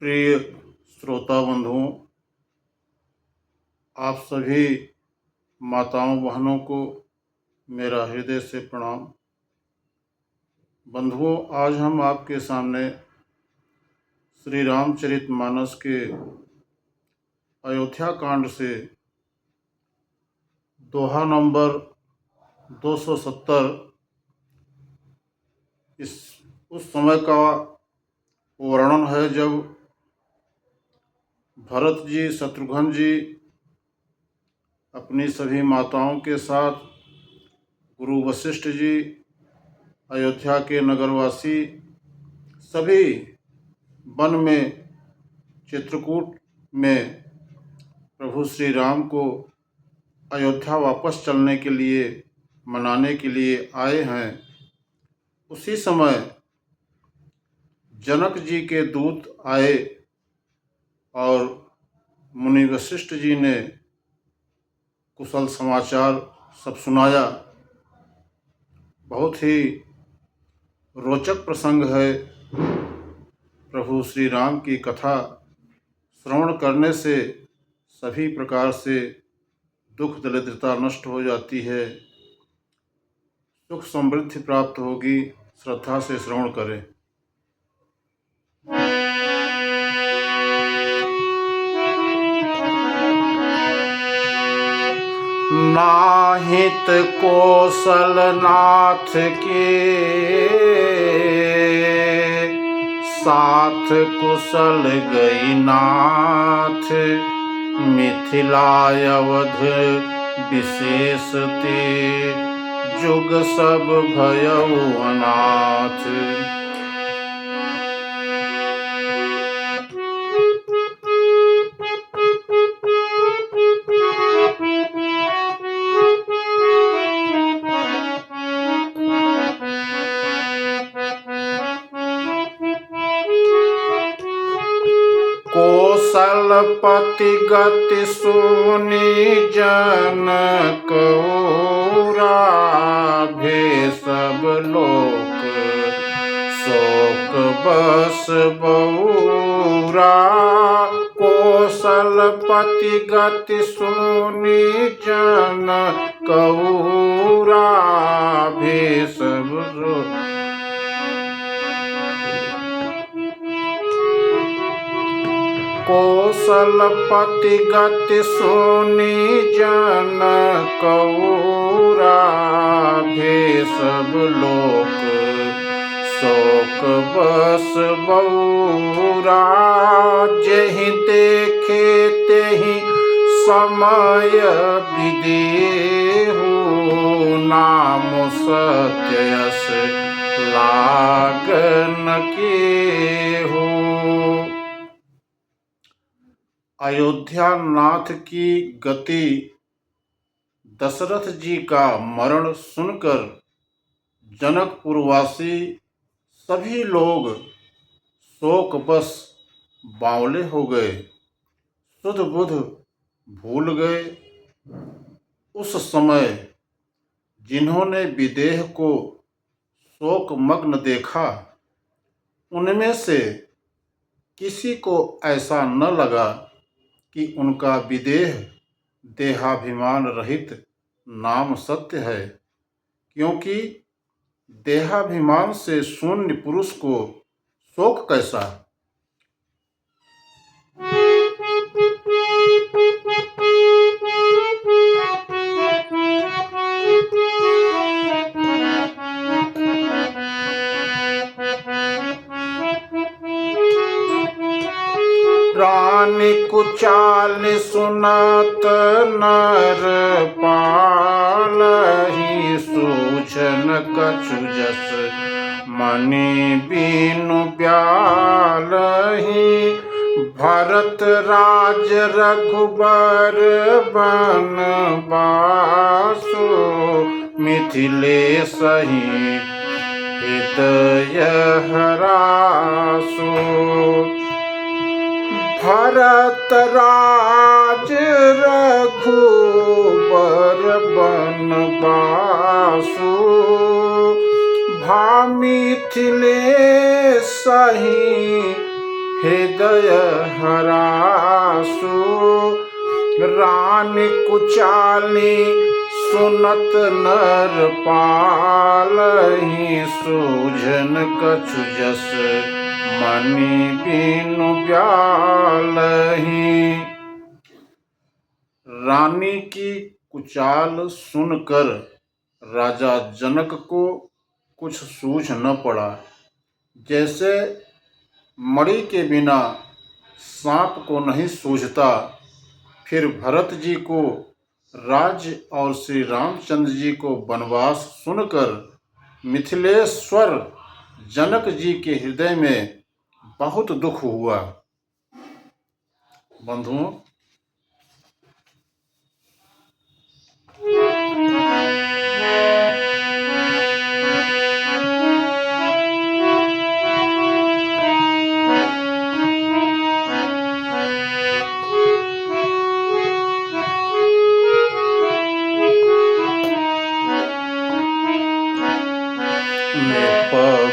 प्रिय श्रोता बंधुओं, आप सभी माताओं बहनों को मेरा हृदय से प्रणाम। बंधुओं, आज हम आपके सामने श्री रामचरितमानस के अयोध्या कांड से दोहा नंबर 270 उस समय का वर्णन है जब भरत जी, शत्रुघ्न जी अपनी सभी माताओं के साथ, गुरु वशिष्ठ जी, अयोध्या के नगरवासी सभी वन में चित्रकूट में प्रभु श्री राम को अयोध्या वापस चलने के लिए, मनाने के लिए आए हैं। उसी समय जनक जी के दूत आए और मुनि वशिष्ठ जी ने कुशल समाचार सब सुनाया। बहुत ही रोचक प्रसंग है। प्रभु श्री राम की कथा श्रवण करने से सभी प्रकार से दुख दरिद्रता नष्ट हो जाती है, सुख समृद्धि प्राप्त होगी। श्रद्धा से श्रवण करें। नाहित कौशल नाथ के साथ कुशल गई नाथ, मिथिला अवध विशेष ते जुग सब भयउ अनाथ। कौशलपति गति सुनि जनक राभे सब लोक, शोक बस बऊरा। कौशलपति गति सुनि जनक राभे सब लोक। कौशलपति गति सुनि जनक राभे सब लोक, शोक बस बऊरा। जेहि देखे तेहि समय विदेहु, नाम सत्य यश लागन केहू। अयोध्या नाथ की गति, दशरथ जी का मरण सुनकर जनकपुरवासी सभी लोग शोकवश बावले हो गए, सुध बुध भूल गए। उस समय जिन्होंने विदेह को शोकमग्न देखा, उनमें से किसी को ऐसा न लगा कि उनका विदेह देहाभिमान रहित नाम सत्य है, क्योंकि देहाभिमान से शून्य पुरुष को शोक कैसा। रानी कुचाल सुनत नर पालहि, सूझन कछु जस मणि बीनु ब्यालहि। भरत राज रघुबर बन बासु, मिथिलेशहि हृदय हरासु। भरत राज रघुबर बन बासु, भा मिथिलेशहि हृदय हरासु। रानी कुचाली सुनत नर पालहि। सूझन कछु जस मणि बिनु ब्यालहि। रानी की कुचाल सुनकर राजा जनक को कुछ सूझ न पड़ा। जैसे मणि के बिना सांप को नहीं सूझता, फिर भरत जी को राज्य और श्री रामचंद्र जी को वनवास सुनकर मिथिलेश्वर जनक जी के हृदय में बहुत दुख हुआ। बंधुओं,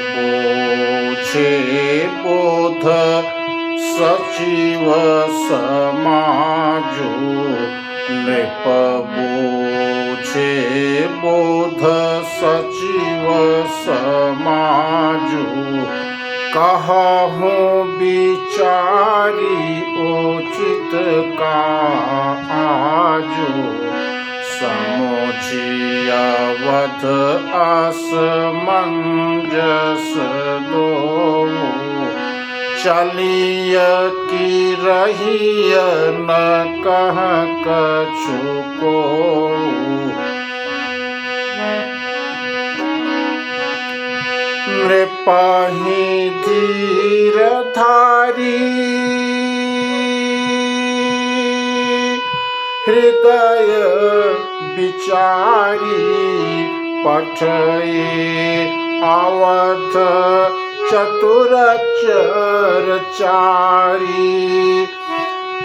बूझे बोध सचिव समाजु। नृप बूझे बोध सचिव समाजु। कहूँ विचारी उचित का आजु। समुझिया वध असमंजस दोऊ। चलिय की रहिय न कह कछु कोऊ। नृपहि धीर धारी हृदय विचारी। पठए अवध चतुर चर चारी।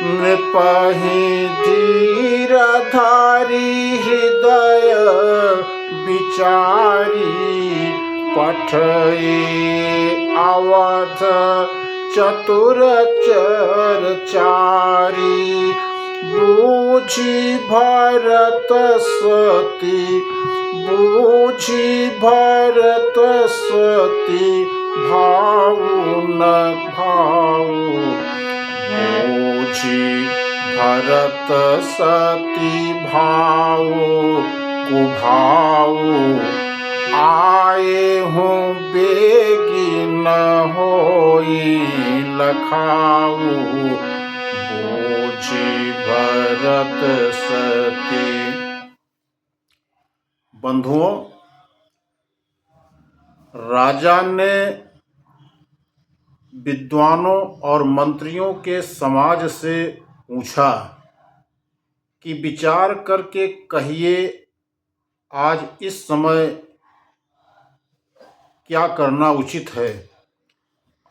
नृपहि धीर धारी हृदय विचारी। पठए अवध चतुर चर चारी। बूझी भरत सती बूझी भरत सती भाऊ न भाऊ। बूझी भरत सती भाऊ कुभाऊ। आए हूँ बेगी न होई लखाऊ। बूझी भरत सती। बंधुओं, राजा ने विद्वानों और मंत्रियों के समाज से पूछा कि विचार करके कहिए आज इस समय क्या करना उचित है।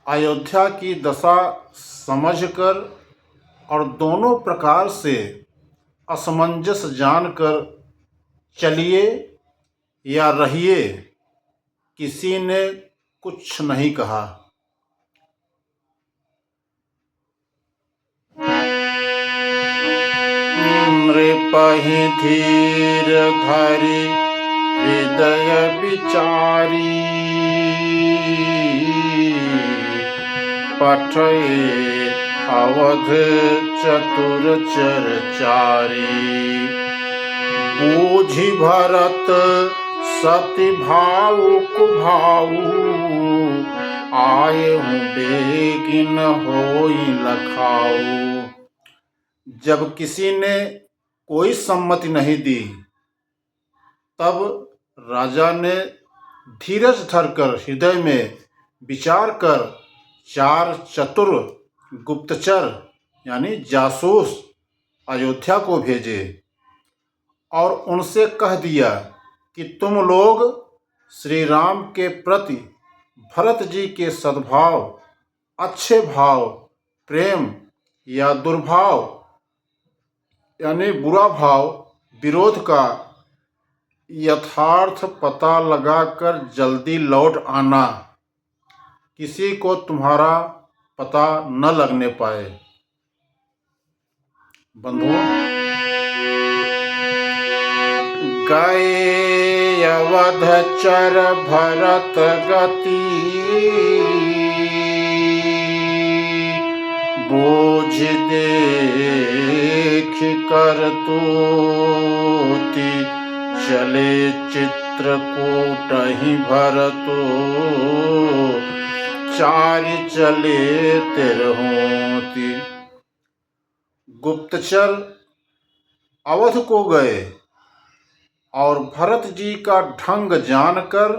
अयोध्या की दशा समझकर और दोनों प्रकार से असमंजस जानकर चलिए या रहिए, किसी ने कुछ नहीं कहा। नृपहि धीर धरि हृदय विचारी। पठए अवध चतुर चर चारी। बूझी भरत सती भाऊ कुभाऊ। आए हूँ बेगिन होई लखाऊ। जब किसी ने कोई सम्मति नहीं दी, तब राजा ने धीरज धरकर हृदय में विचार कर चार चतुर गुप्तचर यानी जासूस अयोध्या को भेजे और उनसे कह दिया कि तुम लोग श्री राम के प्रति भरत जी के सद्भाव, अच्छे भाव, प्रेम या दुर्भाव यानी बुरा भाव, विरोध का यथार्थ पता लगाकर जल्दी लौट आना। किसी को तुम्हारा पता न लगने पाए। बंधुओं, गए अवध चर भरत गति, बोझ देख कर तोति, चले चित्रकूट ही भरतो, चारि चले तिरहोति। गुप्तचर अवध को गए और भरत जी का ढंग जानकर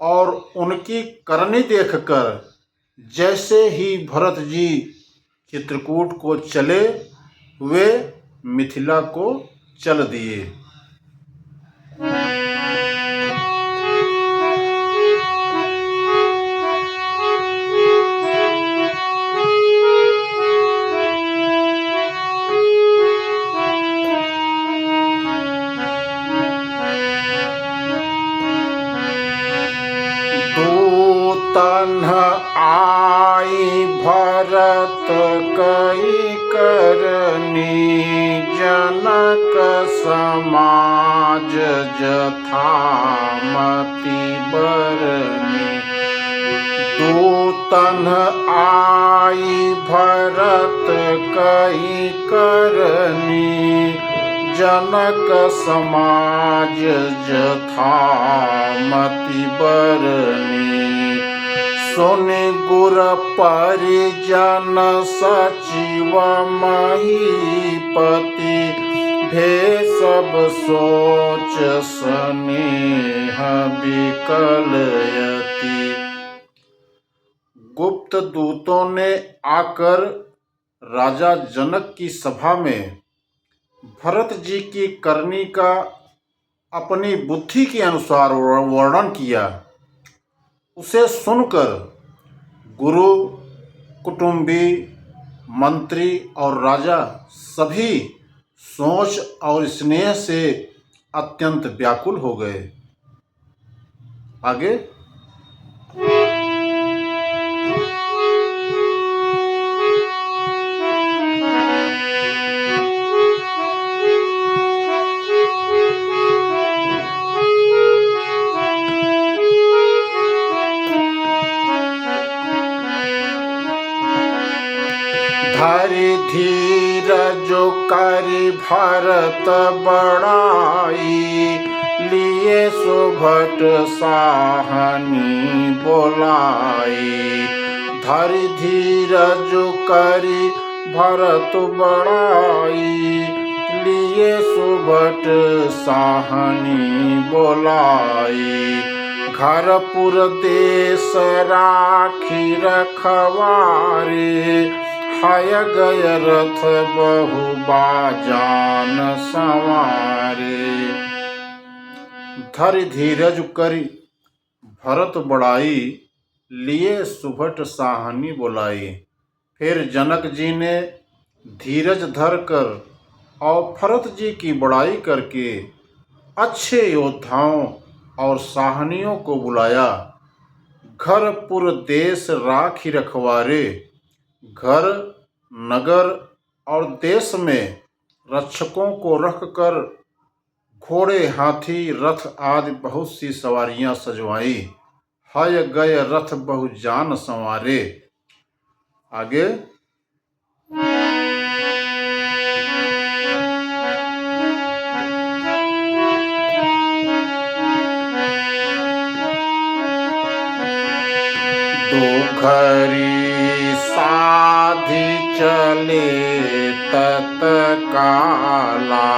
और उनकी करनी देखकर जैसे ही भरत जी चित्रकूट को चले, वे मिथिला को चल दिए। तन्ह आई भरत कई करनी, जनक समाज जथामति बरनी। दूतन आई भरत कई करनी, जनक समाज जथामति बरनी। सुनि गुर परिजन सचिव महीपति, भे सब सोच स्नेह विकलयति। गुप्त दूतों ने आकर राजा जनक की सभा में भरत जी की करनी का अपनी बुद्धि के अनुसार वर्णन किया। उसे सुनकर गुरु, कुटुंबी, मंत्री और राजा सभी सोच और स्नेह से अत्यंत व्याकुल हो गए। आगे धरि धीरज करि भरत बड़ाई, लिए सुभट साहनी बोलाई। धरि धीरज करि भरत बड़ाई, लिए सुभट साहनी बोलाई। घरपुर देश राखी रखवारे, हाय गय रथ बहु बाजान संवारे। धरि धीरज करि भरत बड़ाई, लिए सुभट साहनी बोलाई। फिर जनक जी ने धीरज धर कर और भरत जी की बड़ाई करके अच्छे योद्धाओं और साहनियों को बुलाया। घरपुर देश राखी रखवारे, घर, नगर और देश में रक्षकों को रखकर घोड़े, हाथी, रथ आदि बहुत सी सवारियां सजवाई। हय गय रथ बहु जान संवारे। आगे दो घरी साधि चले तत्काला,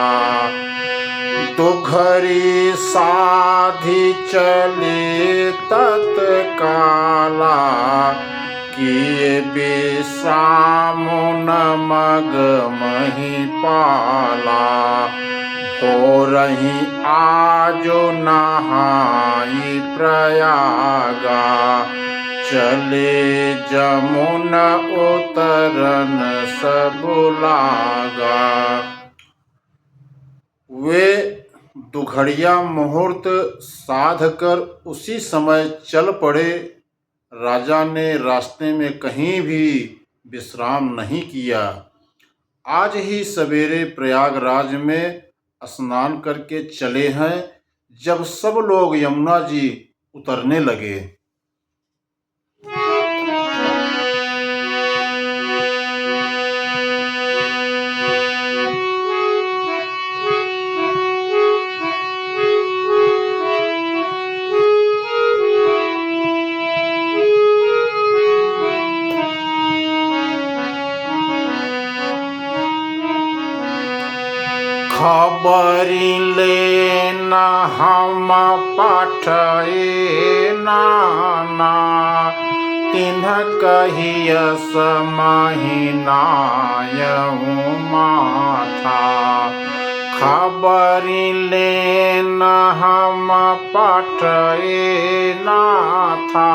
दो घरी साधि चले तत्काला। किए विश्राम न मग महिपाला, होरहि आजो नहाई प्रयागा। चले जमुना उतरन सब लागा। वे दुघड़िया मुहूर्त साध कर उसी समय चल पड़े, राजा ने रास्ते में कहीं भी विश्राम नहीं किया। आज ही सवेरे प्रयागराज में स्नान करके चले हैं, जब सब लोग यमुना जी उतरने लगे। खबरी लेना हम पाठए नाना, तिन्ह कहियस महिनायऊ माथा। खबरी लेना हम पाठए नाथा,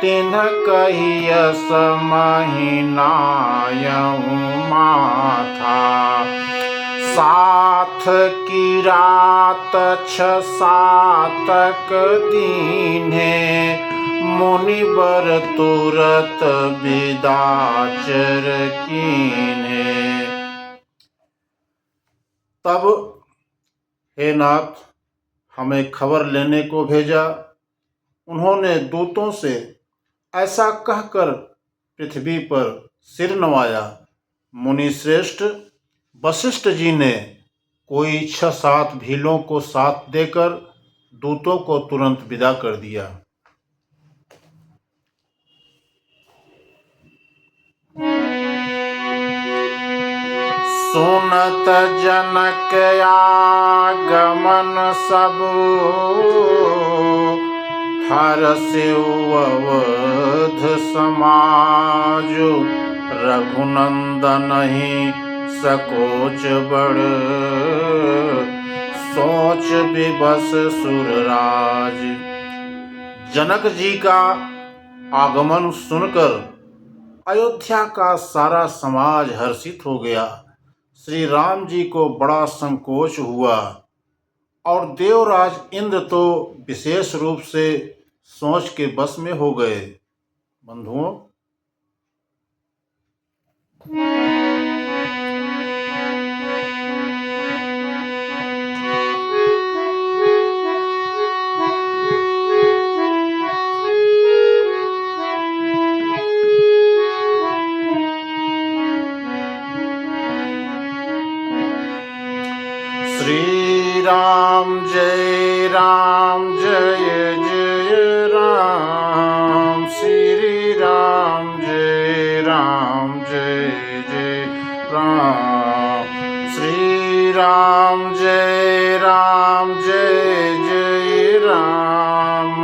तिन्ह कहियस महिनायऊ माथा। साथ की रात 6-7 दीन्हे, मुनिवर तुरत विदाचर कीन्हे। तब हे नाथ, हमें खबर लेने को भेजा। उन्होंने दूतों से ऐसा कहकर पृथ्वी पर सिर नवाया। मुनि श्रेष्ठ वशिष्ठ जी ने कोई 6-7 भीलों को साथ देकर दूतों को तुरंत विदा कर दिया। सुनत जनक आगमन सब, हर्षिउ अवध समाज। रघुनंदन ही सकोच बड़, सोच विवश सुरराज। जनक जी का आगमन सुनकर अयोध्या का सारा समाज हर्षित हो गया। श्री राम जी को बड़ा संकोच हुआ और देवराज इंद्र तो विशेष रूप से सोच के बस में हो गए। बंधुओं, श्री राम जय जय राम। श्री राम जय जय राम। श्री राम जय जय राम।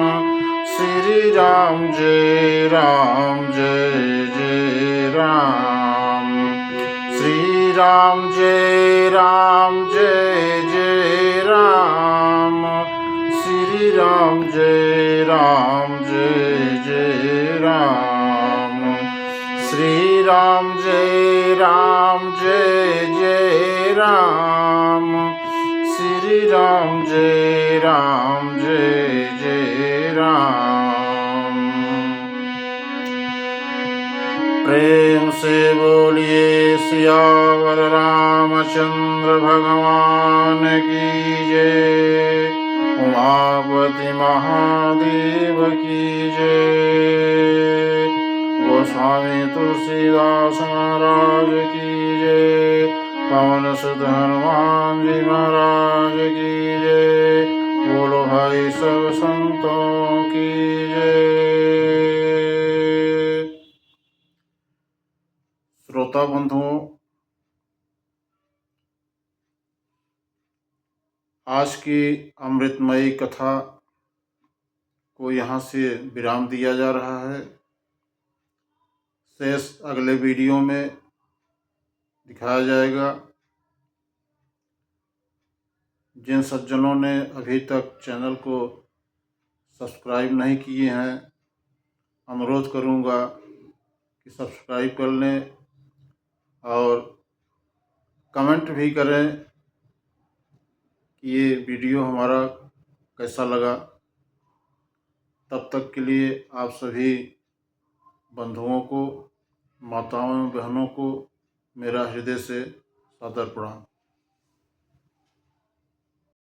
श्री राम जय जय राम। श्री राम जय जय राम। श्री राम जय जय राम। श्री राम जय जय राम। श्री राम जय जय राम। प्रेम से बोलिए सियावर रामचंद्र भगवान की जय। उमापति महादेव की जय। गोस्वामी तुलसीदास महाराज की जय। पवन सुत हनुमान जी महाराज की जय। बोलो भाई सब संतों की जय। श्रोता बंधुओं, आज की अमृतमयी कथा को यहाँ से विराम दिया जा रहा है। शेष अगले वीडियो में दिखाया जाएगा। जिन सज्जनों ने अभी तक चैनल को सब्सक्राइब नहीं किए हैं, अनुरोध करूँगा कि सब्सक्राइब कर लें और कमेंट भी करें कि ये वीडियो हमारा कैसा लगा। तब तक के लिए आप सभी बंधुओं को, माताओं एवं बहनों को मेरा हृदय से सादर प्रणाम।